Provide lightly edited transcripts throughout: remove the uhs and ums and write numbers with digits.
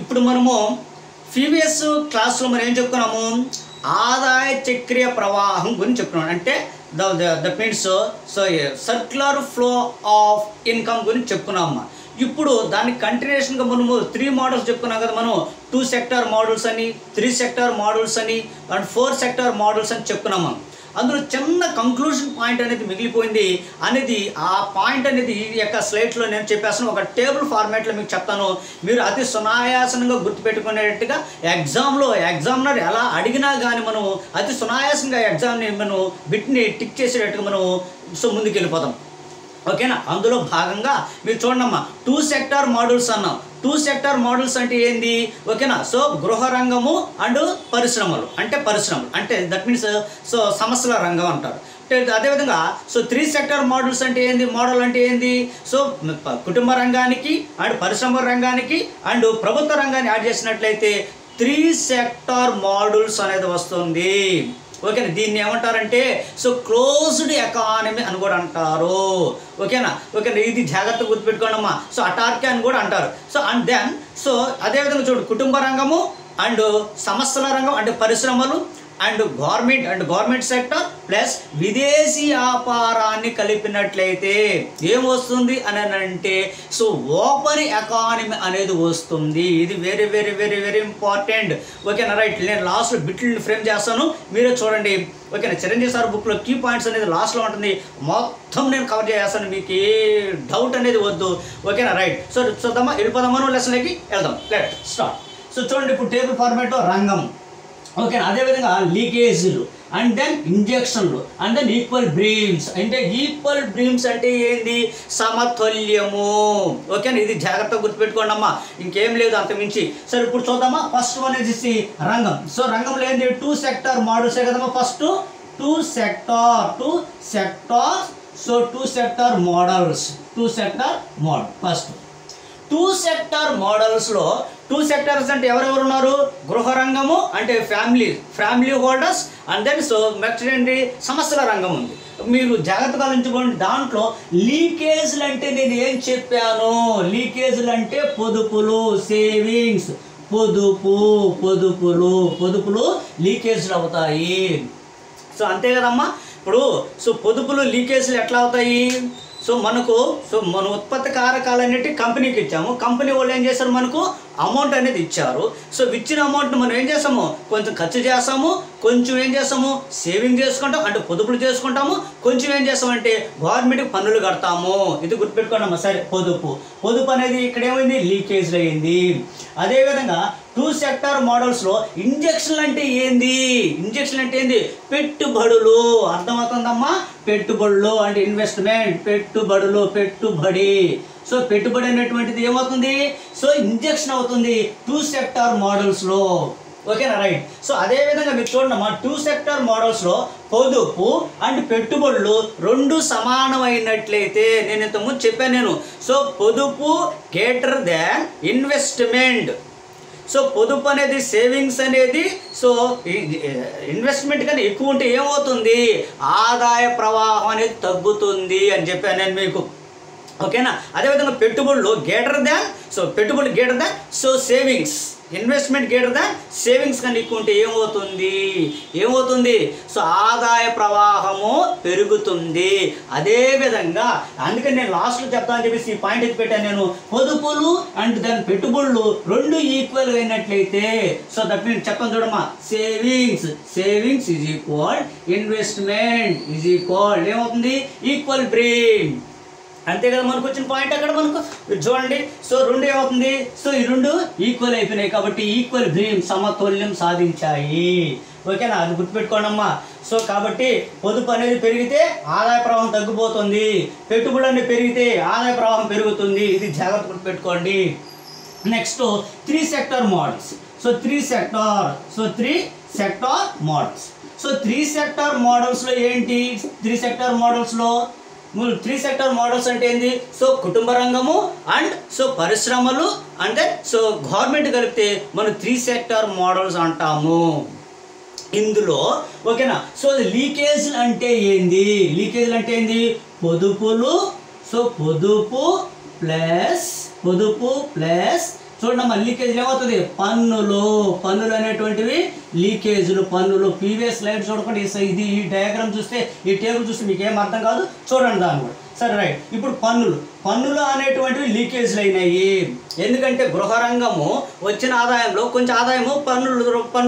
ఇప్పుడు మనము ప్రీవియస్ క్లాస్లో మనం ఏం చెప్పుకున్నాము, ఆదాయ చక్రీయ ప్రవాహం గురించి చెప్పుకున్నాం. అంటే that means circular flow of income గురించి చెప్పుకున్నాము. ఇప్పుడు దానికి కంటిన్యూషన్గా మనము 3 మోడల్స్ చెప్పుకున్నాం కదా. మనం 2 సెక్టార్ మోడల్స్ అని, 3 సెక్టార్ మోడల్స్ అని అండ్ 4 సెక్టార్ మోడల్స్ అని చెప్పుకున్నాము. అందులో చిన్న కంక్లూజన్ పాయింట్ అనేది మిగిలిపోయింది అనేది, ఆ పాయింట్ అనేది ఈ యొక్క స్లైడ్లో నేను చెప్పేస్తాను. ఒక టేబుల్ ఫార్మాట్లో మీకు చెప్తాను. మీరు అతి సునాయాసంగా గుర్తుపెట్టుకునేటట్టుగా ఎగ్జామినర్ ఎలా అడిగినా కానీ మనం అతి సునాయాసంగా ఎగ్జామ్ని మనం బిట్ని టిక్ చేసేటట్టుగా మనం ముందుకు వెళ్ళిపోతాం. ఓకేనా. అందులో భాగంగా మీరు చూడండమ్మా, 2 సెక్టార్ మోడల్స్ అన్నాం. 2 సెక్టార్ మోడల్స్ అంటే ఏంది, ఓకేనా. గృహ రంగము అండ్ పరిశ్రమలు అంటే దట్ మీన్స్ సమస్యల రంగం అంటారు. అదేవిధంగా 3 సెక్టార్ మోడల్స్ అంటే ఏంది, మోడల్ అంటే ఏంది, కుటుంబ రంగానికి అండ్ పరిశ్రమ రంగానికి అండ్ ప్రభుత్వ రంగాన్ని యాడ్ చేసినట్లయితే 3 సెక్టార్ మోడల్స్ అనేది వస్తుంది. ఓకేనా. దీన్ని ఏమంటారంటే క్లోజ్డ్ ఎకానమీ అని కూడా అంటారు. ఓకేనా. ఇది జాగ్రత్తగా గుర్తుపెట్టుకోండమ్మా. అటార్కీ అని కూడా అంటారు. అండ్ దెన్ అదేవిధంగా చూడు, కుటుంబ రంగము అండ్ సమస్యల రంగం అంటే పరిశ్రమలు అండ్ గవర్నమెంట్ సెక్టర్ ప్లస్ విదేశీ వ్యాపారాన్ని కలిపినట్లయితే ఏమొస్తుంది అని అంటే ఓపెన్ ఎకానమీ అనేది వస్తుంది. ఇది very very very very important. ఓకేనా. రైట్. నేను లాస్ట్లో బిట్లని ఫ్రేమ్ చేస్తాను, మీరే చూడండి. ఓకేనా. చిరంజీవి సార్ బుక్లో కీ పాయింట్స్ అనేది లాస్ట్లో ఉంటుంది, మొత్తం నేను కవర్ చేస్తాను, మీకు ఏ డౌట్ అనేది వద్దు. ఓకేనా. రైట్. చూద్దామా, వెళ్ళిపోదామా లెసన్లోకి వెళ్దాం. Let start. చూడండి, ఇప్పుడు టేబుల్ ఫార్మాట్లో రంగం, ఓకేనా. అదేవిధంగా లీకేజీలు అండ్ దెన్ ఇంజక్షన్లు అండ్ దెన్ ఈక్వల్ బ్రీమ్స్. అంటే ఈక్వల్ బ్రీమ్స్ అంటే ఏంది, సమతుల్యము. ఓకేనా. ఇది జాగ్రత్తగా గుర్తుపెట్టుకోండి అమ్మా, ఇంకేం లేదు అంతమించి. ఇప్పుడు చూద్దామా. ఫస్ట్ వన్ వచ్చేసి రంగం. రంగంలో ఏంటి, 2 సెక్టార్ మోడల్సే కదమ్మా. First 2 sector models first 2 sector మోడల్స్లో 2 సెక్టార్స్ అంటే ఎవరెవరు ఉన్నారు, గృహ రంగము అంటే family holders and then next ఏంటి, సమస్యల రంగం ఉంది. మీరు జాగ్రత్తగా ఆలోచించుకోండి. దాంట్లో లీకేజ్లు అంటే నేను ఏం చెప్పాను, లీకేజ్లు అంటే పొదుపులు, సేవింగ్స్, పొదుపులు లీకేజ్లు అవుతాయి. అంతే కదమ్మా. ఇప్పుడు పొదుపులు లీకేజ్లు ఎట్లా అవుతాయి, మనకు మన ఉత్పత్తి కారకాలన్నిటి కంపెనీకి ఇచ్చాము. కంపెనీ వాళ్ళు ఏం చేస్తారు, మనకు అమౌంట్ అనేది ఇచ్చారు. ఇచ్చిన అమౌంట్ని మనం ఏం చేస్తాము, కొంచెం ఖర్చు చేస్తాము, కొంచెం ఏం చేస్తాము సేవింగ్ చేసుకుంటాం అంటే పొదుపులు చేసుకుంటాము, కొంచెం ఏం చేస్తామంటే గవర్నమెంట్కి పన్నులు కడతాము. ఇది గుర్తుపెట్టుకోండి. సరే, పొదుపు అనేది ఇక్కడ ఏమైంది, లీకేజ్ అయ్యింది. అదేవిధంగా 2 సెక్టార్ మోడల్స్లో ఇంజక్షన్లు అంటే ఏంది, పెట్టుబడులు. అర్థమవుతుందమ్మా. పెట్టుబడులు అంటే ఇన్వెస్ట్మెంట్, పెట్టుబడి. పెట్టుబడి అనేటువంటిది ఏమవుతుంది, ఇంజక్షన్ అవుతుంది 2 సెక్టార్ మోడల్స్లో. ఓకేనా. రైట్. అదేవిధంగా మీరు చూడండి మా 2 సెక్టార్ మోడల్స్లో పొదుపు అండ్ పెట్టుబడులు రెండు సమానమైనట్లయితే, నేను ఇంతకుముందు చెప్పాను పొదుపు గ్రేటర్ దాన్ ఇన్వెస్ట్మెంట్. పొదుపు అనేది సేవింగ్స్ అనేది ఇన్వెస్ట్మెంట్ కన్నా ఎక్కువ ఉంటే ఏమవుతుంది, ఆదాయ ప్రవాహం అనేది తగ్గుతుంది అని చెప్పాను నేను మీకు. ఓకేనా. అదేవిధంగా పెట్టుబడులు greater than savings, investment greater than savings కన్నా ఎక్కువ ఉంటే ఏమవుతుంది ఆదాయ ప్రవాహము పెరుగుతుంది. అదేవిధంగా అందుకని నేను లాస్ట్లో చెప్తానని చెప్పేసి ఈ పాయింట్ ఎత్తి పెట్టాను నేను. పొదుపులు అండ్ దాని పెట్టుబడులు రెండు ఈక్వల్ అయినట్లయితే దట్ మీన్స్ చెప్పండి చూడమ్మా, savings is equal investment is equal ఏమవుతుంది, ఈక్వల్ బ్రీమ్. అంతే కదా మనకు వచ్చిన పాయింట్ అక్కడ మనకు చూడండి. రెండు ఏమవుతుంది, ఈ రెండు ఈక్వల్ అయిపోయినాయి కాబట్టి ఈక్వల్ బ్రీమ్, సమతుల్యం సాధించాయి. ఓకేనా. అది గుర్తుపెట్టుకోండి అమ్మా. కాబట్టి పొదుపు అనేది పెరిగితే ఆదాయ ప్రవాహం తగ్గిపోతుంది, పెట్టుబడులు అనేది పెరిగితే ఆదాయ ప్రవాహం పెరుగుతుంది. ఇది జాగ్రత్త గుర్తుపెట్టుకోండి. Next 3 sector models. 3 సెక్టార్ మోడల్స్లో ఏంటి, 3 సెక్టార్ మోడల్స్ అంటే ఏంది, కుటుంబ రంగము అండ్ పరిశ్రమలు అంటే గవర్నమెంట్ కలిపితే మనం 3 సెక్టార్ మోడల్స్ అంటాము. ఇందులో ఓకేనా. లీకేజ్లు అంటే ఏంది, పొదుపులు, పొదుపు ప్లస్ చూడమ్మా లీకేజ్ ఏమవుతుంది, పన్నులు అనేటువంటివి లీకేజీలు, పన్నులు. ప్రీవియస్ స్లైడ్ చూడకుండా ఇది ఈ డయాగ్రామ్ చూస్తే, ఈ టేబుల్ చూస్తే మీకు ఏం అర్థం కాదు, చూడండి దాన్ని కూడా. సరే రైట్. ఇప్పుడు పన్నులు అనేటువంటివి లీకేజీలు అయినాయి. ఎందుకంటే గృహ రంగము వచ్చిన ఆదాయంలో కొంచెం ఆదాయము పన్ను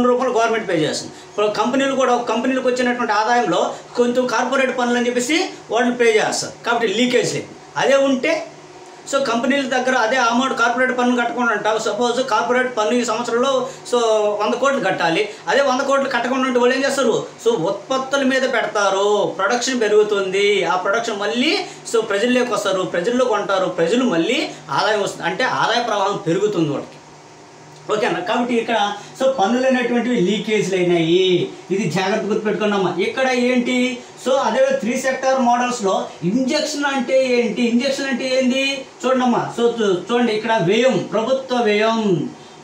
రూపంలో గవర్నమెంట్ పే చేస్తుంది. ఇప్పుడు కంపెనీలకు వచ్చినటువంటి ఆదాయంలో కొంచెం కార్పొరేట్ పన్నులు అని చెప్పేసి వాళ్ళు పే చేస్తారు. కాబట్టి లీకేజ్. అదే ఉంటే సో కంపెనీల దగ్గర అదే అమౌంట్ కార్పొరేట్ పన్ను కట్టకుండా ఉంటావు. సపోజ్ కార్పొరేట్ పన్ను ఈ సంవత్సరంలో సో 100 కోట్లు కట్టాలి. అదే 100 కోట్లు కట్టకుండా ఉంటే వాళ్ళు ఏం చేస్తారు, సో ఉత్పత్తుల మీద పెడతారు, ప్రొడక్షన్ పెరుగుతుంది. ఆ ప్రొడక్షన్ మళ్ళీ సో ప్రజల్లోకి వస్తారు, ప్రజల్లో కొంటారు, ప్రజలు మళ్ళీ ఆదాయం వస్తుంది. అంటే ఆదాయ ప్రవాహం పెరుగుతుంది వాటికి. ఓకేనా. కాబట్టి ఇక్కడ సో పన్నులు అనేటువంటివి లీకేజీలు అయినాయి. ఇది జాగ్రత్త గుర్తుపెట్టుకున్నామా. ఇక్కడ ఏంటి, సో అదే 3 సెక్టార్ మోడల్స్లో ఇంజెక్షన్ అంటే ఏంటి, ఇంజెక్షన్ అంటే ఏంది చూడమ్మా. సో చూడండి ఇక్కడ వ్యయం,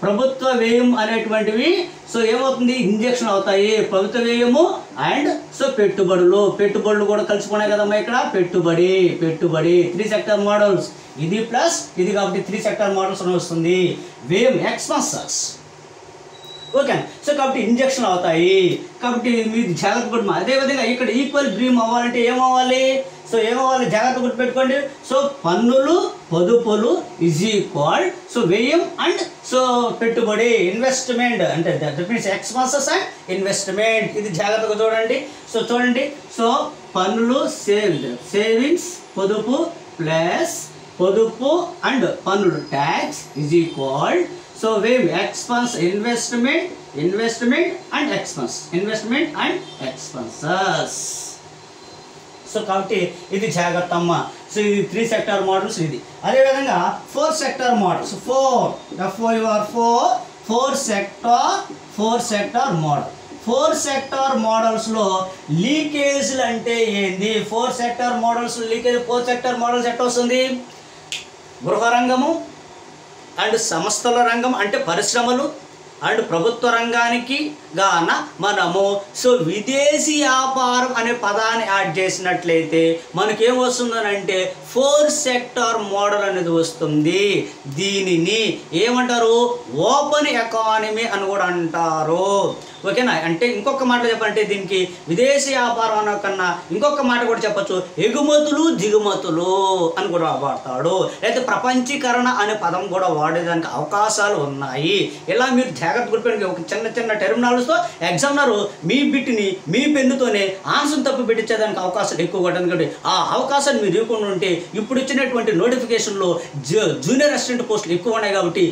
ప్రభుత్వ వ్యయం అనేటువంటివి సో ఏమవుతుంది, ఇంజెక్షన్ అవుతాయి. ప్రభుత్వ వ్యయము అండ్ సో పెట్టుబడులు కూడా కలిసిపోయినాయి కదమ్మా. ఇక్కడ పెట్టుబడి 3 సెక్టార్ మోడల్స్, ఇది ప్లస్ ఇది, కాబట్టి 3 సెక్టార్ మోడల్స్ వస్తుంది. వ్యయం ఎక్స్పెన్సెస్. ఓకే. సో కాబట్టి ఇంజెక్షన్ అవుతాయి. కాబట్టి మీరు జాగ్రత్త గుర్తు. అదేవిధంగా ఇక్కడ ఈక్వల్ బ్రీమ్ అవ్వాలంటే ఏమవ్వాలి, సో ఏమవ్వాలి జాగ్రత్త గుర్తుపెట్టుకోండి. సో పన్నులు పొదుపులు ఈజ్ ఈక్వల్ సో వ్యయం అండ్ సో పెట్టుబడి, ఇన్వెస్ట్మెంట్ అంటే that means expenses and investment. ఇది జాగ్రత్తగా చూడండి. సో చూడండి, సో పన్నులు సేవింగ్స్, పొదుపు అండ్ పన్నులు ట్యాక్స్ ఈజ్ ఈక్వల్ సో వ్యయం expense, investment and expenses. So కాబట్టి ఇది జాగ్రత్త అమ్మ. సో ఇది 3 సెక్టార్ మోడల్స్. ఇది అదేవిధంగా 4 sector models. 4 sector model. 4 sector మోడల్స్లో లీకేజ్లు అంటే ఏంది, 4 sector models leakage. 4 sector models ఎట్లా వస్తుంది, గృహ రంగము అండ్ సంస్థల రంగం అంటే పరిశ్రమలు అండ్ ప్రభుత్వ రంగానికి గాన మనము సో విదేశీ వ్యాపారం అనే పదాన్ని యాడ్ చేసినట్లయితే మనకేం వస్తుందనంటే 4 సెక్టార్ మోడల్ అనేది వస్తుంది. దీనిని ఏమంటారు, ఓపెన్ ఎకానమీ అని కూడా అంటారు. ఓకేనా. అంటే ఇంకొక మాట చెప్పాలంటే దీనికి విదేశీ వ్యాపారం అన్న కన్నా ఇంకొక మాట కూడా చెప్పచ్చు, ఎగుమతులు దిగుమతులు అని కూడా వాడతాడు. అయితే ప్రపంచీకరణ అనే పదం కూడా వాడేదానికి అవకాశాలు ఉన్నాయి. ఇలా మీరు జాగ్రత్త గుర్తుపెట్టుకుని ఒక చిన్న టెర్మినాలజీతో ఎగ్జామినర్ మీ బిట్ని మీ పెన్నుతోనే ఆన్సర్ తప్పు పెట్టించేదానికి అవకాశాలు ఎక్కువగా ఉంటుంది. కాబట్టి ఆ అవకాశాన్ని మీరు ఇవ్వకుండా ఉంటే ఇప్పుడు ఇచ్చినటువంటి నోటిఫికేషన్లో జూనియర్ అసిస్టెంట్ పోస్టులు ఎక్కువ ఉన్నాయి. కాబట్టి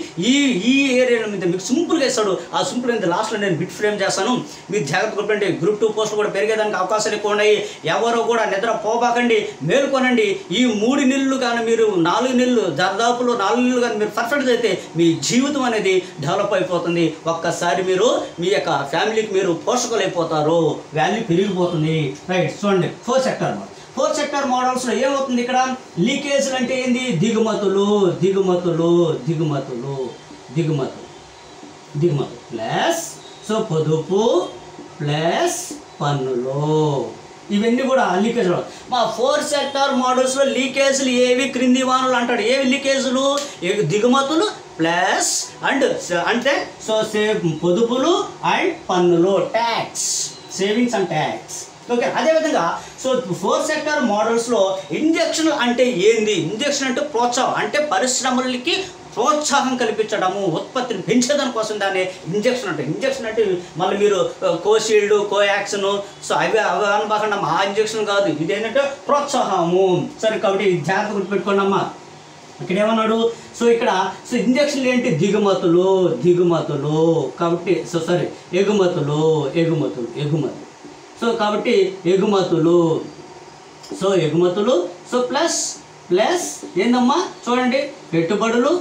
ఈ ఏరియా మీద మీకు సింపుల్గా ఇస్తాడు. ఆ సింపుల్ అనేది లాస్ట్లో నేను బిట్ ఫ్రేమ్ చేస్తాను. మీరు జాగ్రత్త గుర్తుపెట్టి గ్రూప్ 2 పోస్టులు కూడా పెరిగేదానికి అవకాశాలు ఎక్కువ ఉన్నాయి. ఎవరో కూడా నిద్ర పోబాకండి, మేలుకోనండి. ఈ 3 నెలలు కానీ మీరు 4 నెలలు దాదాపులో 4 నెలలు కానీ మీరు పర్ఫెక్ట్ అయితే మీ జీవితం అనేది డెవలప్ అయిపోతుంది. ఒక్కసారి మీరు మీ యొక్క ఫ్యామిలీకి మీరు పోషకులు అయిపోతారు, వాల్యూ పెరిగిపోతుంది. రైట్. చూడండి 4 సెక్టార్ మోడల్స్లో ఏమవుతుంది, ఇక్కడ లీకేజ్లు అంటే ఏంది, దిగుమతులు ప్లస్ సో పొదుపు ప్లస్ పన్నులు, ఇవన్నీ కూడా లీకేజ్. మా 4 సెక్టార్ మోడల్స్లో లీకేజ్లు ఏవి, క్రింది వానలు అంటాడు. ఏవి లీకేజ్లు, దిగుమతులు ప్లస్ అండ్ అంటే సో పొదుపులు అండ్ పన్నులు, tax, savings and tax. Okay. అదేవిధంగా సో 4 సెక్టార్ మోడల్స్లో ఇంజెక్షన్ అంటే ఏంది, ఇంజెక్షన్ అంటే ప్రోత్సాహం, అంటే పరిశ్రమలకి ప్రోత్సాహం కల్పించడము, ఉత్పత్తిని పెంచేదాని కోసం దాన్ని ఇంజెక్షన్ అంటే. ఇంజెక్షన్ అంటే మళ్ళీ మీరు కోషీల్డ్, కోయాక్సిన్ సో అవి అనబాకండి అమ్మా, ఆ ఇంజెక్షన్ కాదు. ఇది ఏంటంటే ప్రోత్సాహము. సరే. కాబట్టి జాగ్రత్త గుర్తుపెట్టుకోండమ్మా. ఇక్కడ ఏమన్నాడు, సో ఇక్కడ సో ఇంజక్షన్లు ఏంటి, దిగుమతులు కాబట్టి సో సారీ ఎగుమతులు. సో కాబట్టి ఎగుమతులు సో ప్లస్ ఏందమ్మా చూడండి, పెట్టుబడులు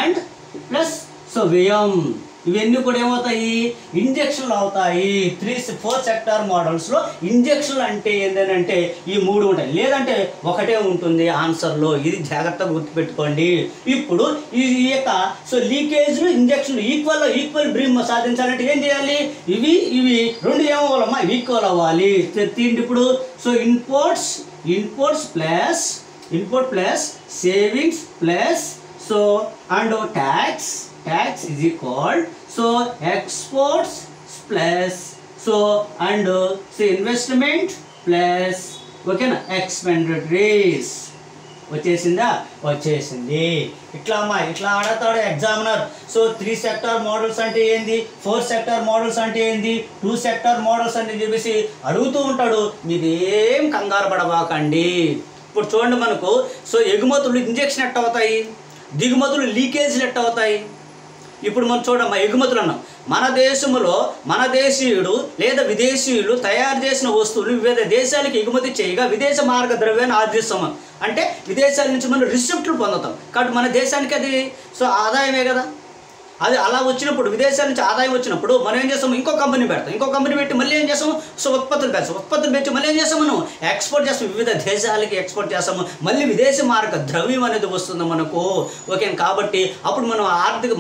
అండ్ ప్లస్ సో వ్యయం. ఇవన్నీ కూడా ఏమవుతాయి, ఇంజక్షన్లు అవుతాయి. 4 సెక్టార్ మోడల్స్లో ఇంజక్షన్లు అంటే ఏంటంటే ఈ 3 ఉంటాయి, లేదంటే ఒకటే ఉంటుంది ఆన్సర్లో. ఇది జాగ్రత్తగా గుర్తుపెట్టుకోండి. ఇప్పుడు ఈ యొక్క సో లీకేజ్లు ఇంజక్షన్లు ఈక్వల్ బ్రీమ్ సాధించాలంటే ఏం చేయాలి, ఇవి 2 ఏమవ్వాలమ్మా, ఈక్వల్ అవ్వాలి. తీయండి ఇప్పుడు. So inputs plus savings plus so and tax tax is equal so exports plus so and so investment plus ఓకేనా expenditures వచ్చేసిందా వచ్చేసింది. ఇట్లా అమ్మా ఇట్లా అడతాడు ఎగ్జామినర్. సో 3 సెక్టార్ మోడల్స్ అంటే ఏంది, 4 సెక్టార్ మోడల్స్ అంటే ఏంది, 2 సెక్టార్ మోడల్స్ అని చెప్పేసి అడుగుతూ ఉంటాడు. మీరేం కంగారు పడబాకండి. ఇప్పుడు చూడండి మనకు సో ఎగుమతులు ఇంజెక్షన్ ఎట్ట అవుతాయి, దిగుమతులు లీకేజీలు ఎట్ట అవుతాయి. ఇప్పుడు మనం చూడమ్మా ఎగుమతులు అన్నాం. మన దేశంలో మన దేశీయుడు లేదా విదేశీయులు తయారు చేసిన వస్తువులు వివిధ దేశాలకు ఎగుమతి చేయగా విదేశ మార్గ ద్రవ్యాన్ని ఆర్జిస్తాం. అంటే విదేశాల నుంచి మనం రిసిప్ట్లు పొందుతాం. కాబట్టి మన దేశానికి అది సో ఆదాయమే కదా. అది అలా వచ్చినప్పుడు విదేశాల నుంచి ఆదాయం వచ్చినప్పుడు మనం ఏం చేస్తాము, ఇంకో కంపెనీ పెడతాం. ఇంకో కంపెనీ పెట్టి మళ్ళీ ఏం చేస్తాము, సో ఉత్పత్తులు పెంచి మళ్ళీ ఏం చేస్తాము, మనం ఎక్స్పోర్ట్ చేస్తాం. వివిధ దేశాలకి ఎక్స్పోర్ట్ చేస్తాము. మళ్ళీ విదేశీ మార్గ ద్రవ్యం అనేది వస్తుంది మనకు. ఓకే. కాబట్టి అప్పుడు మనం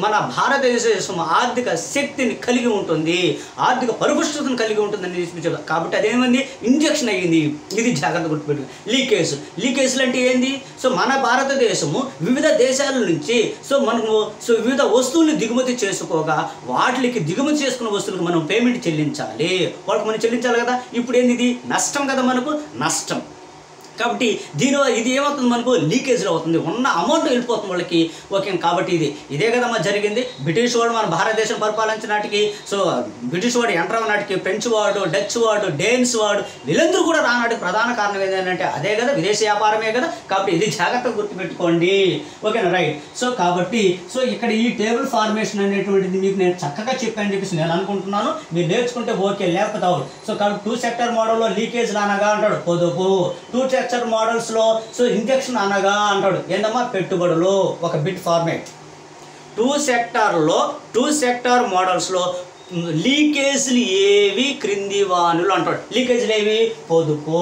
మన భారతదేశం ఆర్థిక శక్తిని కలిగి ఉంటుంది, ఆర్థిక పరిపుష్టతను కలిగి ఉంటుందని నిరూపించారు. కాబట్టి అదేమైంది, ఇంజెక్షన్ అయ్యింది. ఇది జాగ్రత్త గుర్తుపెట్టు. లీకేజ్లు అంటే ఏంది, సో మన భారతదేశము వివిధ దేశాల నుంచి సో మనము సో వివిధ వస్తువులు దిగుమతి చేసుకోగా వాటికి దిగుమతి చేసుకున్న వస్తువులకు మనం పేమెంట్ చెల్లించాలి. వాళ్ళకి మనం చెల్లించాలి కదా. ఇప్పుడు ఏంది, ఇది నష్టం కదా, మనకు నష్టం. కాబట్టి ఇది ఏమవుతుంది, మనకు లీకేజ్లో అవుతుంది, ఉన్న అమౌంట్ వెళ్ళిపోతుంది వాళ్ళకి. ఓకే. కాబట్టి ఇదే కదమ్మా జరిగింది. బ్రిటిష్ వాడు మన భారతదేశం పరిపాలించిన నాటికి సో బ్రిటిష్ వాడు ఎంటర్ అవ్వ నాటికి ఫ్రెంచ్ వాడు, డచ్ వాడు, డేన్స్ వాడు వీళ్ళందరూ కూడా రానాటికి ప్రధాన కారణం ఏంటంటే అదే కదా, విదేశీ వ్యాపారమే కదా. కాబట్టి ఇది జాగ్రత్తగా గుర్తుపెట్టుకోండి. ఓకేనా, రైట్. సో కాబట్టి సో ఇక్కడ ఈ టేబుల్ ఫార్మేషన్ అనేటువంటిది మీకు నేను చక్కగా చెప్పాను చెప్పేసి నేను అనుకుంటున్నాను. మీరు నేర్చుకుంటే ఓకే, లేకపోతే అవును. సో కాబట్టి 2 సెక్టర్ మోడల్లో లీకేజ్ అనగా అంటాడు పొదుపు, 2 సెక్టర్ మోడల్స్లో సో ఇంజెక్షన్ అనగా అంటాడు ఏందమ్మా పెట్టుబడులు. ఒక బిట్ ఫార్మేట్ 2 సెక్టార్ మోడల్స్లో లీకేజ్లు ఏవి క్రింది వానులు అంటాడు. లీకేజ్లు ఏవి, పొదుపు.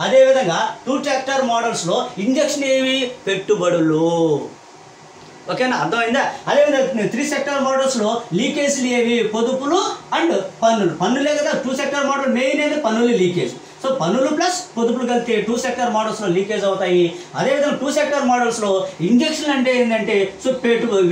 అదేవిధంగా 2 సెక్టార్ మోడల్స్లో ఇంజెక్షన్ ఏవి, పెట్టుబడులు. ఓకేనా, అర్థమైందా. అదేవిధంగా 3 సెక్టార్ మోడల్స్లో లీకేజ్లు ఏవి, పొదుపులు అండ్ పన్నులే కదా. 2 సెక్టార్ మోడల్ మెయిన్ ఏది, పన్నులు లీకేజ్. సో పన్నులు ప్లస్ పొదుపులు కలిపి 2 సెక్టార్ మోడల్స్లో లీకేజ్ అవుతాయి. అదేవిధంగా 2 సెక్టార్ మోడల్స్లో ఇంజెక్షన్ అంటే ఏంటంటే సో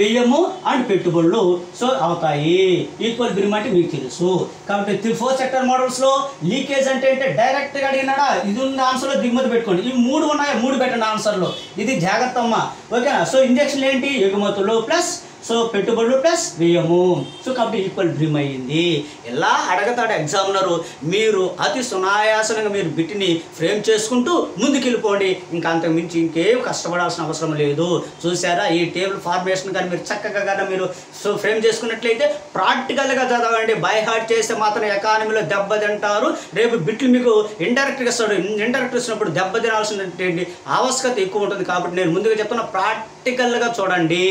వ్యయము అండ్ పెట్టుబడులు సో అవుతాయి. ఈక్వల్ బిల్ అంటే మీకు తెలుసు. కాబట్టి 4 సెక్టార్ మోడల్స్లో లీకేజ్ అంటే డైరెక్ట్గా అడిగినాడా, ఇది ఉన్న ఆన్సర్లో దిగుమతి పెట్టుకోండి. ఈ 3 ఉన్నాయి, 3 పెట్టండి ఆన్సర్లో. ఇది జాగ్రత్త అమ్మా. ఓకేనా. సో ఇంజెక్షన్ ఏంటి, ఎగుమతులు ప్లస్ సో పెట్టుబడులు ప్లస్ వ్యయము. సో కాబట్టి ఈక్వల్ డ్రీమ్ అయ్యింది. ఇలా అడగతాడు ఎగ్జామినరు. మీరు అతి సునాయాసంగా మీరు బిట్ని ఫ్రేమ్ చేసుకుంటూ ముందుకు వెళ్ళిపోండి. ఇంకా అంతకు మించి ఇంకేం కష్టపడాల్సిన అవసరం లేదు. చూసారా, ఈ టేబుల్ ఫార్మేషన్ కానీ మీరు చక్కగా కానీ మీరు సో ఫ్రేమ్ చేసుకున్నట్లయితే ప్రాక్టికల్గా చదవండి. బై హార్ట్ చేస్తే మాత్రం ఎకానమీలో దెబ్బతింటారు. రేపు బిట్లు మీకు ఇండైరెక్ట్గా ఇస్తాడు. ఇండైరెక్ట్ ఇచ్చినప్పుడు దెబ్బతినాల్సినటువంటి ఆవశ్యకత ఎక్కువ ఉంటుంది. కాబట్టి నేను ముందుగా చెప్తున్నా, ప్రాక్టికల్గా చూడండి.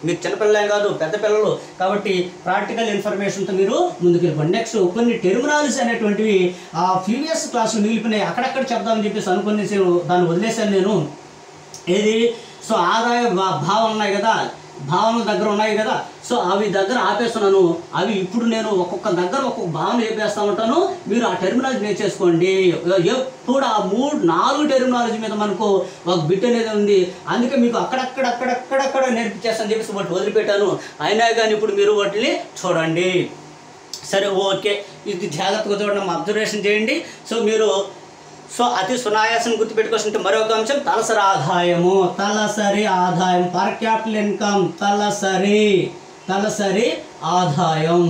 మీరు చిన్నపిల్లలు కాదు, పెద్ద పిల్లలు. కాబట్టి ప్రాక్టికల్ ఇన్ఫర్మేషన్తో మీరు ముందుకు వెళ్ళిపోండి. నెక్స్ట్ కొన్ని టెర్మినాలజీ అనేటువంటివి ఆ ప్రీవియస్ క్లాసులు మిగిలిపోయినాయి, అక్కడక్కడ చెప్దామని చెప్పేసి అనుకుని దాన్ని వదిలేశాను నేను. ఏది, సో ఆదాయ భావనలు ఉన్నాయి కదా, భావనల దగ్గర ఉన్నాయి కదా. సో అవి దగ్గర ఆపేస్తున్నాను. అవి ఇప్పుడు నేను ఒక్కొక్క దగ్గర ఒక్కొక్క భావన చెప్పేస్తూ ఉంటాను. మీరు ఆ టెర్మినాలజీ నేర్చేసుకోండి. ఎప్పుడు ఆ 3-4 టెర్మినాలజీ మీద మనకు ఒక బిట్ అనేది ఉంది. అందుకే మీకు అక్కడక్కడ నేర్పించేస్తాను చెప్పేసి వాటిని వదిలిపెట్టాను. అయినా కానీ ఇప్పుడు మీరు వాటిని చూడండి. సరే, ఓకే. ఇది జాగ్రత్తగా చూడండి, అబ్జర్వేషన్ చేయండి. సో మీరు సో అతి సునాయాసం గుర్తుపెట్టుకోవాల్సిన మరొక అంశం తలసరి ఆదాయము. తలసరి ఆదాయం, పర్ క్యాపిటల్ ఇన్కమ్. తలసరి ఆదాయం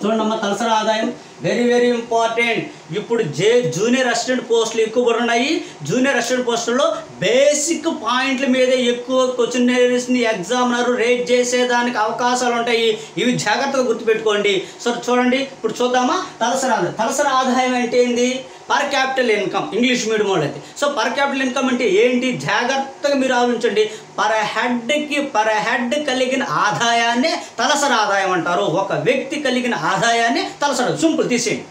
చూడండమ్మా. తలసరి ఆదాయం వెరీ వెరీ ఇంపార్టెంట్. ఇప్పుడు జూనియర్ అసిస్టెంట్ పోస్టులు ఎక్కువ పడున్నాయి. జూనియర్ అసిస్టెంట్ పోస్టుల్లో బేసిక్ పాయింట్ల మీదే ఎక్కువ క్వశ్చనరీస్ని ఎగ్జామినర్ రేట్ చేసేదానికి అవకాశాలు ఉంటాయి. ఇవి జాగ్రత్తగా గుర్తుపెట్టుకోండి. సో చూడండి, ఇప్పుడు చూద్దామా. తలసరి ఆదాయం అంటే ఏంది, per capital income. English medium వాళ్ళు అయితే సో పర్ క్యాపిటల్ ఇన్కమ్ అంటే ఏంటి, జాగ్రత్తగా మీరు ఆలోచించండి. పర్ హెడ్ కలిగిన ఆదాయాన్నే తలసరి ఆదాయం అంటారు. ఒక వ్యక్తి కలిగిన ఆదాయాన్ని తలసరి, సింపుల్ తీసేయండి.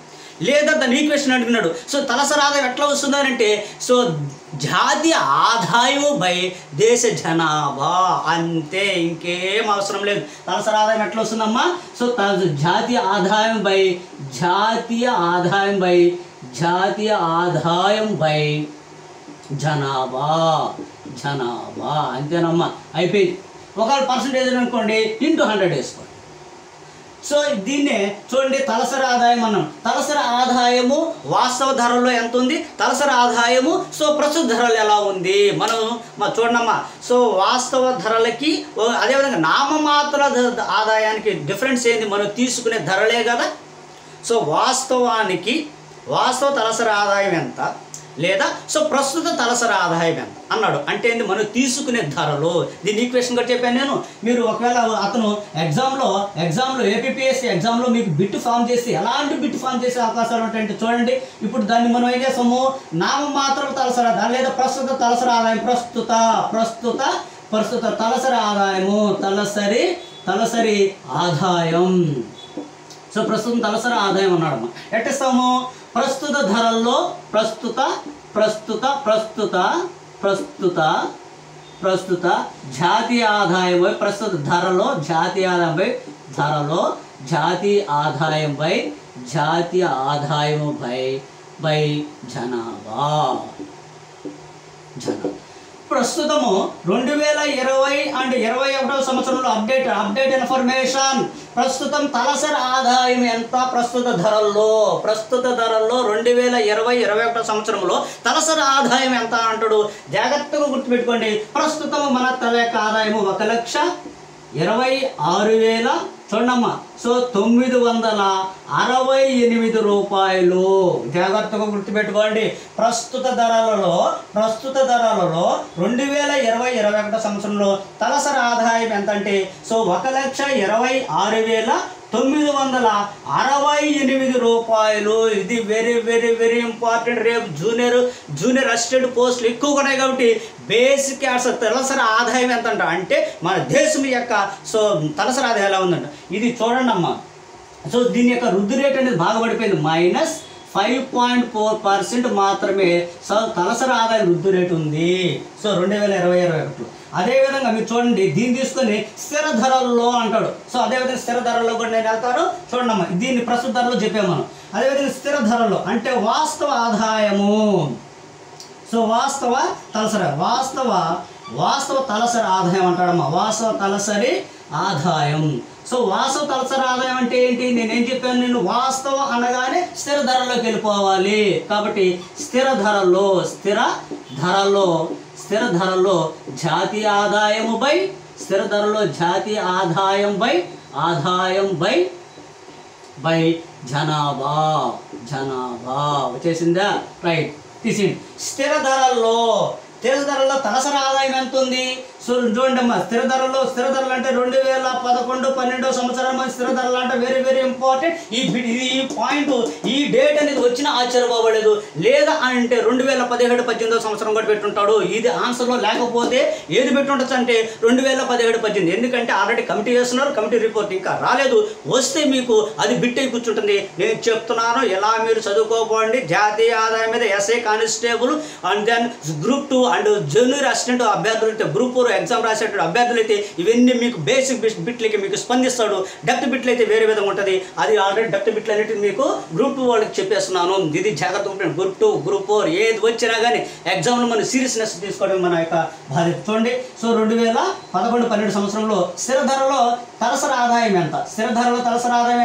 లేదా దాన్ని ఈక్వేషన్ అడిగినాడు. సో తలసరి ఆదాయం ఎట్లా వస్తుందనంటే సో జాతీయ ఆదాయము బై దేశ జనాభా, అంతే, ఇంకేం అవసరం లేదు. తలసరి ఆదాయం ఎట్లా వస్తుందమ్మా. సో జాతీయ ఆదాయం బై జనాభా, అంతేనమ్మా, అయిపోయింది. ఒకవేళ పర్సంటేజ్ అనుకోండి ఇంటూ 100 వేసుకోండి. సో దీన్నే చూడండి తలసరి ఆదాయం అన్నాం. తలసరి ఆదాయము వాస్తవ ధరల్లో ఎంత ఉంది, తలసరి ఆదాయము సో ప్రస్తుత ధరలు ఎలా ఉంది మనం చూడమ్మా. సో వాస్తవ ధరలకి అదేవిధంగా నామమాత్ర ఆదాయానికి డిఫరెన్స్ ఏంది, మనం తీసుకునే ధరలే కదా. సో వాస్తవ తలసరి ఆదాయం ఎంత లేదా సో ప్రస్తుత తలసరి ఆదాయం ఎంత అన్నాడు అంటే ఏంది, మనం తీసుకునే ధరలు. దీని ఈక్వేషన్ కూడా చెప్పాను నేను. మీరు ఒకవేళ అతను ఎగ్జామ్లో ఏపీపీఎస్సీ ఎగ్జామ్లో మీకు బిట్ ఫామ్ చేసి ఎలాంటి బిట్ ఫామ్ చేసే అవకాశాలు ఉంటాయంటే చూడండి. ఇప్పుడు దాన్ని మనం ఏం చేస్తాము, నామమాత్రం తలసరి ఆదాయం లేదా ప్రస్తుత తలసరి ఆదాయం, ప్రస్తుత తలసరి ఆదాయము, తలసరి ఆదాయం. సో ప్రస్తుతం తలసరి ఆదాయం అన్నాడమ్మా. ఎట్టిస్తాము, ప్రస్తుత ధరల్లో ప్రస్తుత జాతీయ ఆదాయం బై ప్రస్తుత ధరలో జాతీయ ఆదాయం బై జనాభా. ప్రస్తుతము 2020 అండ్ 2021 సంవత్సరంలో అప్డేట్ ఇన్ఫర్మేషన్. ప్రస్తుతం తలసరి ఆదాయం ఎంత ప్రస్తుత ధరల్లో 2020-21 సంవత్సరంలో తలసరి ఆదాయం ఎంత అంటాడు. జాగ్రత్తగా గుర్తుపెట్టుకోండి. ప్రస్తుతం మన తల యొక్క ఆదాయము 1,26,000 చూడమ్మా. సో 968 రూపాయలు. జాగ్రత్తగా గుర్తుపెట్టుకోండి. ప్రస్తుత ధరలలో 2020-21 సంవత్సరంలో తలసరి ఆదాయం ఎంత అంటే సో 1,26,968 రూపాయలు. ఇది వెరీ వెరీ వెరీ ఇంపార్టెంట్. రేపు జూనియర్ అసిస్టెంట్ పోస్టులు ఎక్కువగా ఉన్నాయి కాబట్టి బేసిక్ తలసరి ఆదాయం ఎంత అంట అంటే మన దేశం యొక్క సో తలసరి ఆదాయం ఎలా ఉందంట ఇది చూడండి అమ్మా. సో దీని యొక్క వృద్ధి రేట్ అనేది బాగా పడిపోయింది. -5.4% మాత్రమే సో తలసరి ఆదాయం వృద్ధి రేటు ఉంది. సో 2020-21 అదేవిధంగా మీరు చూడండి, దీన్ని తీసుకొని స్థిర ధరల్లో అంటాడు. సో అదేవిధంగా స్థిర ధరల్లో కూడా నేను వెళ్తాను చూడండి అమ్మా. దీన్ని ప్రస్తుత ధరలో చెప్పాము మనం. అదేవిధంగా స్థిర ధరల్లో అంటే వాస్తవ ఆదాయము. సో వాస్తవ తలసరి ఆదాయం అంటాడమ్మా. వాస్తవ తలసరి ఆదాయం. సో వాస్తవ తలసరి ఆదాయం అంటే ఏంటి, నేనేం చెప్పాను, నేను వాస్తవ అనగానే స్థిర ధరలోకి వెళ్ళిపోవాలి. కాబట్టి స్థిర ధరలో జాతీయ ఆదాయము బై ఆదాయం బై జనాభా వచ్చేసిందా. రైట్, తీసింది. స్థిర ధరల్లో తలసరి ఆదాయం ఎంత ఉంది. సో చూడండి అమ్మా, స్థిర ధరలు అంటే 2011-12 సంవత్సరాల మంది స్థిర ధరలు అంటే వెరీ వెరీ ఇంపార్టెంట్. ఈ పాయింట్ ఈ డేట్ అనేది వచ్చిన ఆశ్చర్యపోవలేదు. లేదా అంటే 2017-18 సంవత్సరం కూడా పెట్టుంటాడు. ఇది ఆన్సర్లో లేకపోతే ఏది పెట్టుండొచ్చు అంటే 2017-18. ఎందుకంటే ఆల్రెడీ కమిటీ చేస్తున్నారు, కమిటీ రిపోర్ట్ ఇంకా రాలేదు. వస్తే మీకు అది బిట్ అయి కూర్చుంటుంది. నేను చెప్తున్నాను ఎలా మీరు చదువుకోపోండి. జాతీయ ఆదాయం మీద SI constable and then group 2 and junior assistant అభ్యర్థులు అయితే గ్రూప్ 4 ఎగ్జామ్ రాసేటువంటి అభ్యర్థులు అయితే ఇవన్నీ మీకు బేసిక్ బిట్లకి మీకు స్పందిస్తాడు. డెప్త్ బిట్లు అయితే వేరే విధంగా ఉంటుంది. అది ఆల్రెడీ డెప్త్ బిట్లు అనేటివి మీకు గ్రూప్ 2 వాళ్ళకి చెప్పేస్తున్నాను. ఇది జాగ్రత్తగా ఉంటుంది. గ్రూప్ 2 గ్రూప్ 4 ఏది వచ్చినా కానీ ఎగ్జామ్లో మనం సీరియస్నెస్ తీసుకోవడం మన యొక్క బాధ్యత. చూడండి, సో 2011-12 సంవత్సరంలో స్థిర ధరలో తలసరి ఆదాయం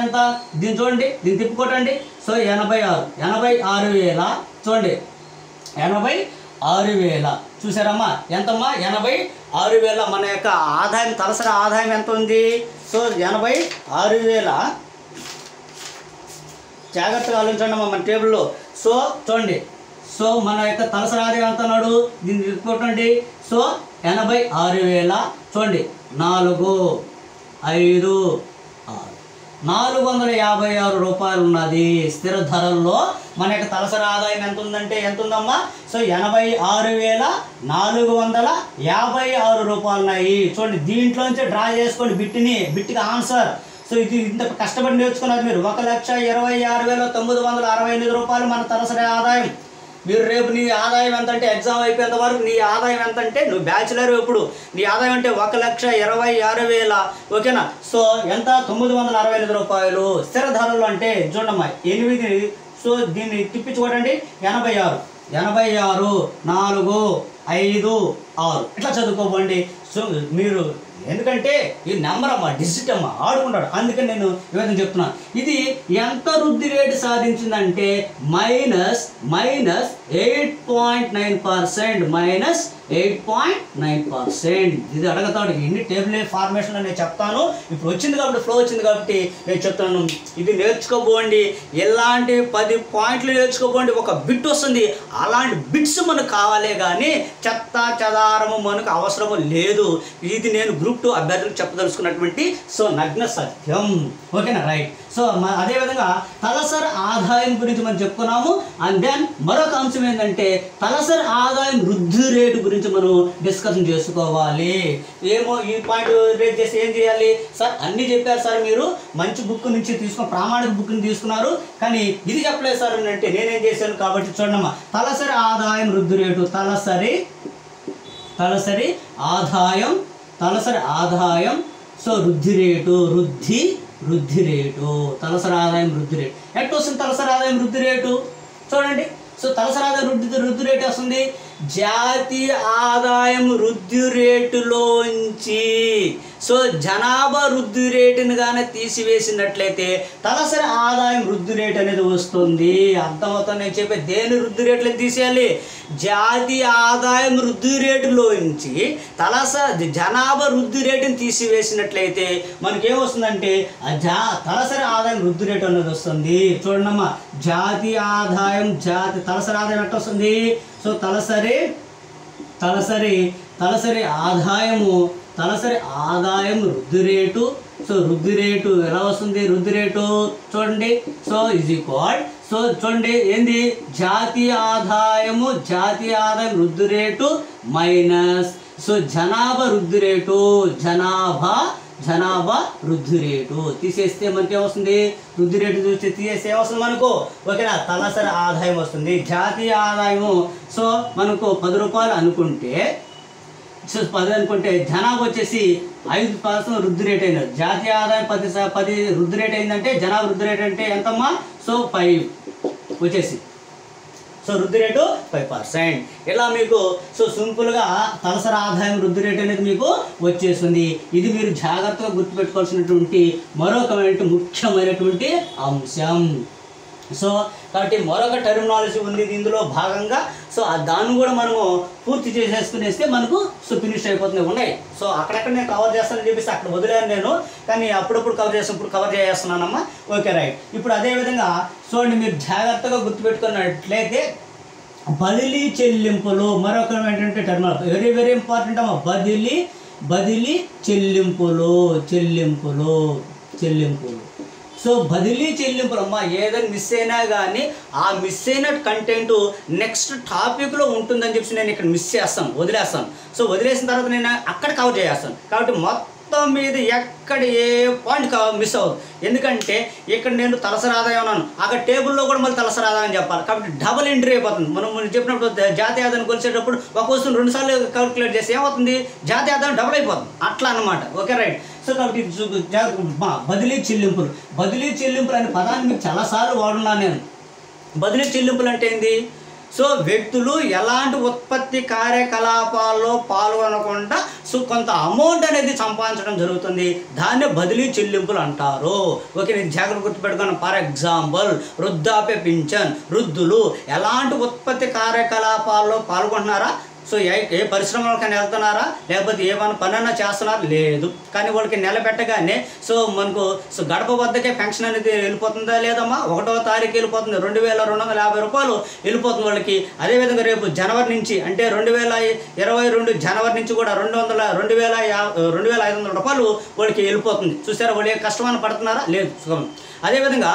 ఎంత, దీన్ని చూడండి, దీన్ని తిప్పుకోటండి. సో 86,000 చూడండి, 86,000 చూసారమ్మా. ఎంతమ్మా, 86,000 మన యొక్క ఆదాయం, తలసరి ఆదాయం ఎంత ఉంది. సో 86,000 జాగ్రత్తగా ఆలోచించండి అమ్మా మన టేబుల్లో. సో చూడండి, సో మన యొక్క తలసరి ఆదాయం ఎంత అన్నాడు, దీన్ని తీసుకోండి. సో 86,000 చూడండి, 456 రూపాయలు ఉన్నది. స్థిర ధరల్లో మన యొక్క తలసరి ఆదాయం ఎంత ఉందంటే ఎంత ఉందమ్మా. సో 86,456 రూపాయలు ఉన్నాయి. చూడండి, దీంట్లోంచి డ్రా చేసుకోండి బిట్టికి ఆన్సర్. సో ఇది ఇంత కష్టపడి నేర్చుకున్నది మీరు. 1,26,968 రూపాయలు మన తలసరి ఆదాయం. మీరు రేపు నీ ఆదాయం ఎంత అంటే ఎగ్జామ్ అయిపోయేంత వరకు నీ ఆదాయం ఎంత అంటే నువ్వు బ్యాచిలర్ ఎప్పుడు నీ ఆదాయం అంటే 1,26,000 ఓకేనా. సో ఎంత, 968 రూపాయలు. స్థిర ధరలు అంటే చూడమ్మా 8. సో దీన్ని తిప్పించుకోండి, 86 4 5 6 ఇట్లా చదువుకోకండి. సో మీరు ఎందుకంటే ఈ నెంబర్ అమ్మా, డిజిట్ అమ్మా, ఆడుకుంటాడు. అందుకని నేను ఈ విధంగా చెప్తున్నాను. ఇది ఎంత వృద్ధి రేటు సాధించిందంటే -8.9%, -8.9%. ఇది అడగతాడు. ఎన్ని టేబుల్ ఫార్మేషన్ నేను చెప్తాను. ఇప్పుడు వచ్చింది కాబట్టి, ఫ్లో వచ్చింది కాబట్టి నేను చెప్తాను. ఇది నేర్చుకోబోండి. ఎలాంటి 10 పాయింట్లు నేర్చుకోబోండి. ఒక బిట్ వస్తుంది. అలాంటి బిట్స్ మనకు కావాలే కానీ చెత్త చెదారము మనకు అవసరము లేదు. ఇది నేను గ్రూప్ 2 అభ్యర్థులకు చెప్పదలుచుకున్నటువంటి నగ్న సత్యం. ఓకేనా, రైట్. అదేవిధంగా తలసరి ఆదాయం గురించి మనం చెప్పుకున్నాము. అండ్ దెన్ మరొక అంశం ఏంటంటే తలసరి ఆదాయం వృద్ధి రేటు గురించి మనం డిస్కషన్ చేసుకోవాలి. ఏమో ఈ పాయింట్ రేట్ చేసి ఏం చేయాలి సార్? అన్నీ చెప్పారు సార్, మీరు మంచి బుక్ నుంచి తీసుకున్న ప్రామాణిక బుక్ని తీసుకున్నారు, కానీ ఇది చెప్పలేదు సార్ అని అంటే నేనేం చేశాను. కాబట్టి చూడమ్మా, తలసరి ఆదాయం వృద్ధి రేటు, తలసరి ఆదాయం వృద్ధి రేటు, వృద్ధి రేటు, తలసరి ఆదాయం వృద్ధి రేటు. ఎట్లా వస్తుంది తలసరి ఆదాయం వృద్ధి రేటు? చూడండి. తలసరి ఆదాయం వృద్ధి రేటు వస్తుంది జాతీయ ఆదాయం వృద్ధి రేటులోంచి జనాభా వృద్ధి రేటుని కానీ తీసివేసినట్లయితే తలసరి ఆదాయం వృద్ధి రేటు అనేది వస్తుంది. అర్థమవుతుంది నేను చెప్పే. దేని వృద్ధి రేట్లను తీసేయాలి? జాతీయ ఆదాయం వృద్ధి రేటులోంచి జనాభా వృద్ధి రేటుని తీసివేసినట్లయితే మనకేమొస్తుందంటే తలసరి ఆదాయం వృద్ధి రేటు అనేది వస్తుంది. చూడండమ్మా, జాతీయ ఆదాయం తలసరి ఆదాయం ఎట్లా వస్తుంది? తలసరి ఆదాయం వృద్ధి రేటు. వృద్ధి రేటు ఎలా వస్తుంది? వృద్ధి రేటు చూడండి. ఈజ్ ఈక్వల్ చూడండి ఏంది? జాతీయ ఆదాయం వృద్ధి రేటు మైనస్ జనాభా వృద్ధి రేటు, జనాభా వృద్ధి రేటు తీసేస్తే మనకి ఏమొస్తుంది? వృద్ధి రేటు చూస్తే తీసేస్తే ఏమొస్తుంది మనకు? ఓకేనా, తలసరి ఆదాయం వస్తుంది. జాతీయ ఆదాయము మనకు 10 రూపాయలు అనుకుంటే 10 అనుకుంటే జనాభా వచ్చేసి 5% వృద్ధి రేట్ అయినది. జాతీయ ఆదాయం 10 వృద్ధి రేట్ అయిందంటే జనాభా వృద్ధి రేట్ అంటే ఎంతమ్మా? 5 వచ్చేసి వృద్ధి రేటు 5%. ఇలా మీకు సింపుల్గా తలసరి ఆదాయం వృద్ధి రేటు అనేది మీకు వచ్చేస్తుంది. ఇది మీరు జాగ్రత్తగా గుర్తుపెట్టుకోవాల్సినటువంటి మరొక ముఖ్యమైనటువంటి అంశం. కాబట్టి మరొక టెర్మినాలజీ ఉంది ఇందులో భాగంగా. దాన్ని కూడా మనము పూర్తి చేసేసుకునేస్తే మనకు ఫినిష్ అయిపోతుంది. ఉన్నాయి. అక్కడక్కడ నేను కవర్ చేస్తానని చెప్పేసి అక్కడ వదిలేను నేను, కానీ అప్పుడప్పుడు కవర్ చేస్తాను, ఇప్పుడు కవర్ చేస్తున్నానమ్మా. Okay, right. ఇప్పుడు అదేవిధంగా చూడండి, మీరు జాగ్రత్తగా గుర్తుపెట్టుకున్నట్లయితే బదిలీ చెల్లింపులు మరొక ఏంటంటే టెర్మినాలజీ వెరీ వెరీ ఇంపార్టెంట్ అమ్మా. బదిలీ చెల్లింపులు. బదిలీ చెల్లింపులు అమ్మా, ఏదైనా మిస్ అయినా కానీ ఆ మిస్ అయిన కంటెంట్ నెక్స్ట్ టాపిక్లో ఉంటుందని చెప్పి నేను ఇక్కడ మిస్ చేస్తాను, వదిలేస్తాను. వదిలేసిన తర్వాత నేను అక్కడ కవర్ చేస్తాను. కాబట్టి మొత్తం మీద ఎక్కడ ఏ పాయింట్ మిస్ అవ్వదు. ఎందుకంటే ఇక్కడ నేను తలసరి ఆదాయం అన్నాను, అక్కడ టేబుల్లో కూడా మళ్ళీ తలసరి ఆదాయం చెప్పాలి. కాబట్టి డబుల్ ఎంట్రీ అయిపోతుంది. మనం చెప్పినప్పుడు జాతీయ ఆదాయం కొలిసేటప్పుడు ఒక వస్తువును 2 సార్లు క్యాలిక్యులేట్ చేస్తే ఏమవుతుంది? జాతీయ ఆదాయం డబుల్ అయిపోతుంది. అట్లా అన్నమాట. Okay, right. కాబట్టి బదిలీ చెల్లింపులు అనే పదాన్ని మీకు చాలాసార్లు వాడున్నాను నేను. బదిలీ చెల్లింపులు అంటే ఏంది? వ్యక్తులు ఎలాంటి ఉత్పత్తి కార్యకలాపాల్లో పాల్గొనకుండా కొంత అమౌంట్ అనేది సంపాదించడం జరుగుతుంది. దాన్ని బదిలీ చెల్లింపులు అంటారు. ఓకే, నేను జాగ్రత్త గుర్తుపెట్టుకున్నాను. ఫర్ ఎగ్జాంపుల్ వృద్ధాప్య పింఛన్. వృద్ధులు ఎలాంటి ఉత్పత్తి కార్యకలాపాల్లో పాల్గొంటున్నారా? ఏ పరిశ్రమలకైనా వెళ్తున్నారా, లేకపోతే ఏమైనా పనైనా చేస్తున్నారా? లేదు. కానీ వాళ్ళకి నెల పెట్టగానే మనకు గడప వద్దకే పెన్షన్ అనేది వెళ్ళిపోతుందా లేదమ్మా? 1వ తారీఖు వెళ్ళిపోతుంది. 2250 రూపాయలు వెళ్ళిపోతుంది వాళ్ళకి. అదేవిధంగా రేపు జనవరి నుంచి అంటే 2022 జనవరి నుంచి కూడా 2500 రూపాయలు వాళ్ళకి వెళ్ళిపోతుంది. చూసారా వాళ్ళు ఏ కష్టమైన పడుతున్నారా? లేదు. అదేవిధంగా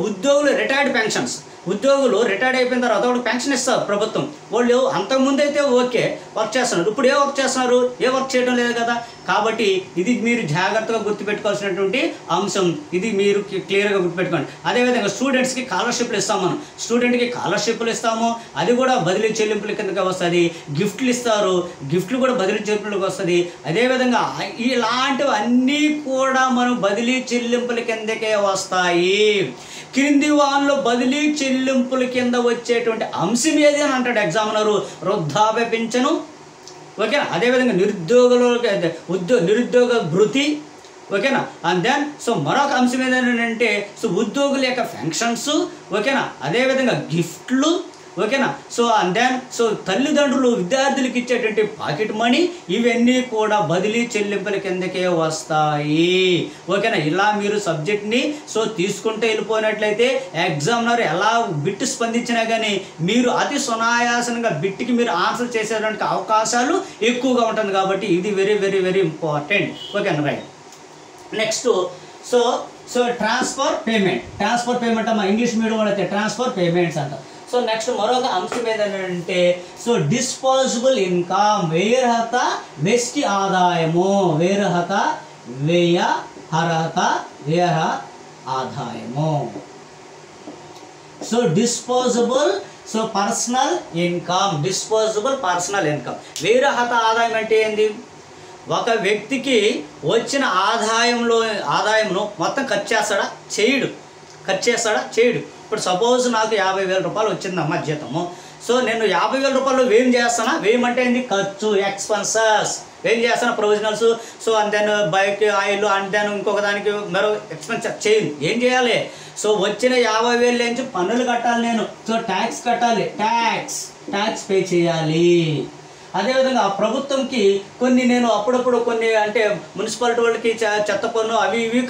ఉద్యోగులు రిటైర్డ్ పెన్షన్స్. ఉద్యోగులు రిటైర్డ్ అయిపోయిన తర్వాత వాళ్ళకి పెన్షన్ ఇస్తారు ప్రభుత్వం. వాళ్ళు అంతకుముందు అయితే ఓకే వర్క్ చేస్తున్నారు, ఇప్పుడు ఏ వర్క్ చేస్తున్నారు? ఏ వర్క్ చేయడం లేదు కదా. కాబట్టి ఇది మీరు జాగ్రత్తగా గుర్తుపెట్టుకోవాల్సినటువంటి అంశం. ఇది మీరు క్లియర్గా గుర్తుపెట్టుకోండి. అదేవిధంగా స్టూడెంట్స్కి స్కాలర్షిప్లు ఇస్తాం. మనం స్టూడెంట్కి స్కాలర్షిప్లు ఇస్తాము, అది కూడా బదిలీ చెల్లింపుల కిందకి వస్తుంది. గిఫ్ట్లు ఇస్తారు, గిఫ్ట్లు కూడా బదిలీ చెల్లింపులకు వస్తుంది. అదేవిధంగా ఇలాంటివన్నీ కూడా మనం బదిలీ చెల్లింపుల కిందకే వస్తాయి. క్రింది వాన్లో బదిలీ చెల్లింపుల కింద వచ్చేటువంటి అంశం ఏది అని అంటాడు ఎగ్జామినరు. వృద్ధాప్య పింఛను, ఓకేనా. అదేవిధంగా నిరుద్యోగ భృతి, ఓకేనా. అండ్ దెన్ సో మరొక అంశం ఏంటంటే సో ఉద్యోగుల యొక్క ఫంక్షన్స్, ఓకేనా. అదేవిధంగా గిఫ్ట్లు, ఓకేనా. సో అండ్ దెన్ సో తల్లిదండ్రులు విద్యార్థులకు ఇచ్చేటువంటి పాకెట్ మనీ, ఇవన్నీ కూడా బదిలీ చెల్లింపుల కిందకే వస్తాయి, ఓకేనా. ఇలా మీరు సబ్జెక్ట్ని సో తీసుకుంటే వెళ్ళిపోయినట్లయితే ఎగ్జామినర్ ఎలా బిట్ స్పందించినా కానీ మీరు అతి సునాయాసంగా బిట్కి మీరు ఆన్సర్ చేసేటువంటి అవకాశాలు ఎక్కువగా ఉంటుంది. కాబట్టి ఇది వెరీ వెరీ వెరీ ఇంపార్టెంట్, ఓకేనా. Right. Next so transfer payment అమ్మా, ఇంగ్లీష్ మీడియం వాళ్ళు అయితే ట్రాన్స్ఫర్ పేమెంట్స్ అంట. సో నెక్స్ట్ మరొక అంశం ఏదంటే సో డిస్పోజబుల్ ఇన్కమ్, వ్యయరహిత వెస్టి ఆదాయము, వ్యయరహిత ఆదాయము. So disposable so personal income, వ్యయరహిత ఆదాయం అంటే ఏంది? ఒక వ్యక్తికి వచ్చిన ఆదాయంను మొత్తం ఖర్చు చేస్తాడా చేయడు. ఇప్పుడు సపోజ్ నాకు 50,000 రూపాయలు వచ్చిందమ్మా జీతము. సో నేను 50,000 రూపాయలు వేయం చేస్తానా? వేయమంటే ఏంది? ఖర్చు, ఎక్స్పెన్సెస్. ఏం చేస్తాను? Provisionals, so and then bike oil, and then ఇంకొక దానికి మరో ఎక్స్పెన్సెస్ చేయను. ఏం చేయాలి? సో వచ్చిన 50,000 నుంచి పన్నులు కట్టాలి నేను. సో ట్యాక్స్ కట్టాలి, ట్యాక్స్ పే చేయాలి. అదేవిధంగా ప్రభుత్వంకి కొన్ని నేను అప్పుడప్పుడు కొన్ని అంటే మున్సిపాలిటీ వాళ్ళకి చెత్త పన్ను అవి ఇవి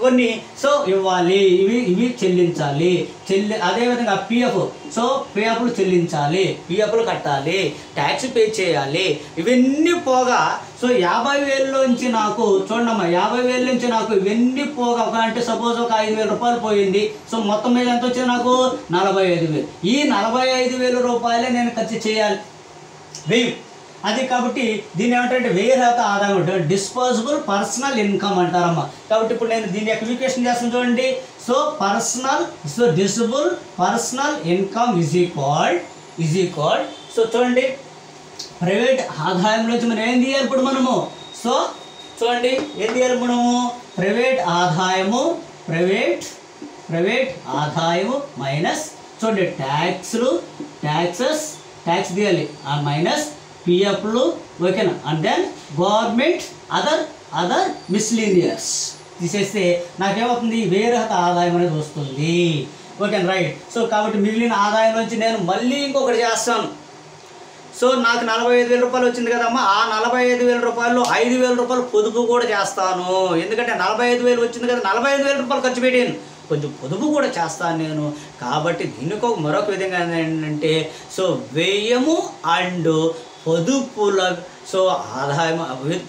కొన్ని సో ఇవ్వాలి, ఇవి చెల్లించాలి. అదేవిధంగా పిఎఫ్లు చెల్లించాలి, పిఎఫ్లు కట్టాలి, ట్యాక్స్ పే చేయాలి. ఇవన్నీ పోగా సో 50,000 నాకు చూడమ్మా, 50,000 నుంచి నాకు ఇవన్నీ పోగా అంటే సపోజ్ ఒక 5,000 రూపాయలు పోయింది. సో మొత్తం మీద ఎంత వచ్చింది నాకు? 45,000. ఈ 45,000 రూపాయలే నేను ఖర్చు చేయాలి, వెయ్యి. అది కాబట్టి దీన్ని ఏమంటారంటే వ్యయరహిత ఆదాయం ఉంటుంది, డిస్పోజబుల్ పర్సనల్ ఇన్కమ్ అంటారమ్మా. కాబట్టి ఇప్పుడు నేను దీన్ని ఎక్వికేషన్ చేస్తాను చూడండి. So disposable personal income is equal so చూడండి ప్రైవేట్ ఆదాయం నుంచి మనం ఏం తీయాలి ఇప్పుడు మనము? సో చూడండి ఏం తీయాలి మనము? ప్రైవేట్ ఆదాయము మైనస్ చూడండి ట్యాక్స్ తీయాలి, మైనస్ పిఎఫ్లు, ఓకేనా. And then government other miscellaneous తీసేస్తే నాకేమవుతుంది? వ్యయరహిత ఆదాయం అనేది వస్తుంది, ఓకేనా. రైట్. సో కాబట్టి మిగిలిన ఆదాయం నుంచి నేను మళ్ళీ ఇంకొకటి చేస్తాను. సో నాకు 45,000 రూపాయలు వచ్చింది కదమ్మా, ఆ 45,000 రూపాయలు 5,000 రూపాయలు పొదుపు కూడా చేస్తాను. ఎందుకంటే 45,000 వచ్చింది కదా, 45,000 రూపాయలు ఖర్చు పెట్టాను, కొంచెం పొదుపు కూడా చేస్తాను నేను. కాబట్టి దీనికి మరొక విధంగా ఏంటంటే సో వ్యయము అండ్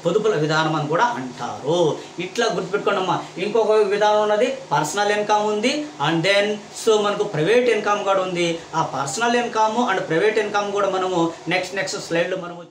పొదుపుల విధానం అని కూడా అంటారు. ఇట్లా గుర్తుపెట్టుకోండి అమ్మా. ఇంకొక విధానం ఉన్నది, పర్సనల్ ఇన్కమ్ ఉంది, అండ్ దెన్ సో మనకు ప్రైవేట్ ఇన్కమ్ కూడా ఉంది. ఆ personal income and private income కూడా మనము నెక్స్ట్ స్లైడ్లో మనము